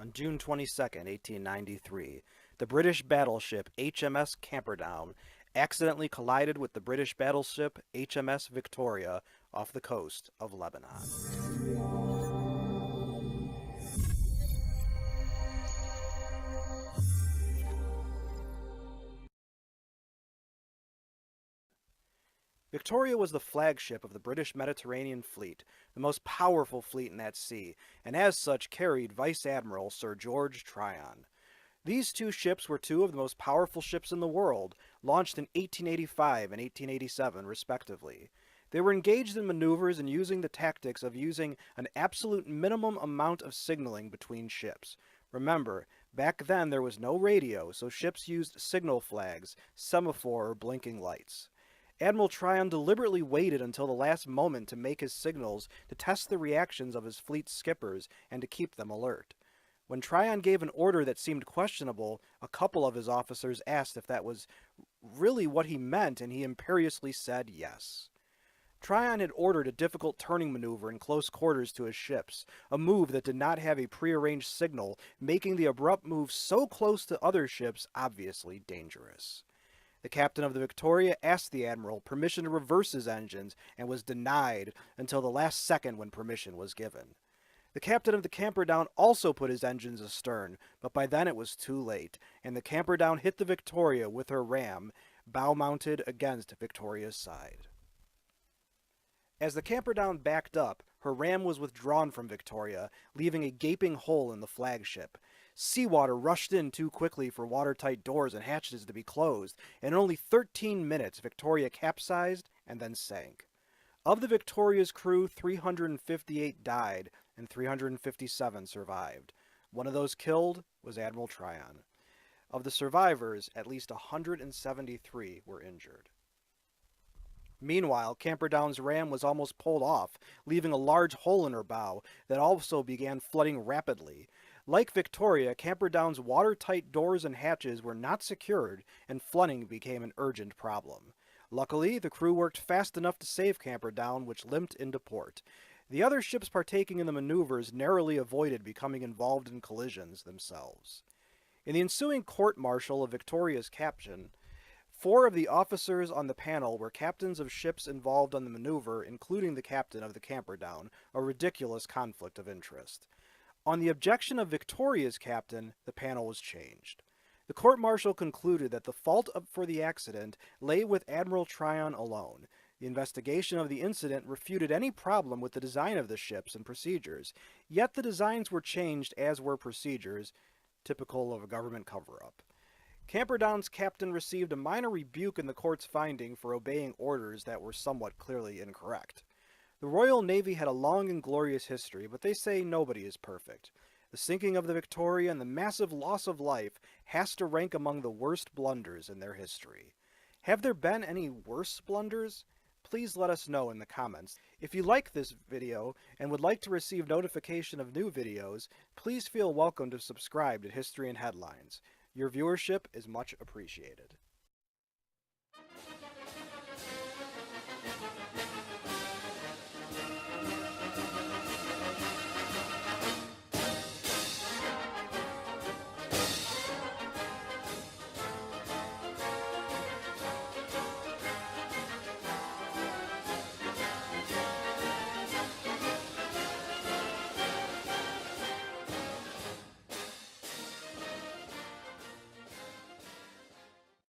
On June 22, 1893, the British battleship HMS Camperdown accidentally collided with the British battleship HMS Victoria off the coast of Lebanon. Victoria was the flagship of the British Mediterranean Fleet, the most powerful fleet in that sea, and as such carried Vice Admiral Sir George Tryon. These two ships were two of the most powerful ships in the world, launched in 1885 and 1887 respectively. They were engaged in maneuvers and using the tactics of using an absolute minimum amount of signaling between ships. Remember, back then there was no radio, so ships used signal flags, semaphore, or blinking lights. Admiral Tryon deliberately waited until the last moment to make his signals to test the reactions of his fleet's skippers and to keep them alert. When Tryon gave an order that seemed questionable, a couple of his officers asked if that was really what he meant, and he imperiously said yes. Tryon had ordered a difficult turning maneuver in close quarters to his ships, a move that did not have a prearranged signal, making the abrupt move so close to other ships obviously dangerous. The captain of the Victoria asked the admiral permission to reverse his engines and was denied until the last second when permission was given. The captain of the Camperdown also put his engines astern, but by then it was too late, and the Camperdown hit the Victoria with her ram, bow-mounted against Victoria's side. As the Camperdown backed up, her ram was withdrawn from Victoria, leaving a gaping hole in the flagship. Seawater rushed in too quickly for watertight doors and hatches to be closed, and in only 13 minutes Victoria capsized and then sank. Of the Victoria's crew, 358 died and 357 survived. One of those killed was Admiral Tryon. Of the survivors, at least 173 were injured. Meanwhile, Camperdown's ram was almost pulled off, leaving a large hole in her bow that also began flooding rapidly. Like Victoria, Camperdown's watertight doors and hatches were not secured, and flooding became an urgent problem. Luckily, the crew worked fast enough to save Camperdown, which limped into port. The other ships partaking in the maneuvers narrowly avoided becoming involved in collisions themselves. In the ensuing court-martial of Victoria's captain, 4 of the officers on the panel were captains of ships involved on the maneuver, including the captain of the Camperdown, a ridiculous conflict of interest. On the objection of Victoria's captain, the panel was changed. The court-martial concluded that the fault for the accident lay with Admiral Tryon alone. The investigation of the incident refuted any problem with the design of the ships and procedures, yet the designs were changed as were procedures, typical of a government cover-up. Camperdown's captain received a minor rebuke in the court's finding for obeying orders that were somewhat clearly incorrect. The Royal Navy had a long and glorious history, but they say nobody is perfect. The sinking of the Victoria and the massive loss of life has to rank among the worst blunders in their history. Have there been any worse blunders? Please let us know in the comments. If you like this video and would like to receive notification of new videos, please feel welcome to subscribe to History and Headlines. Your viewership is much appreciated.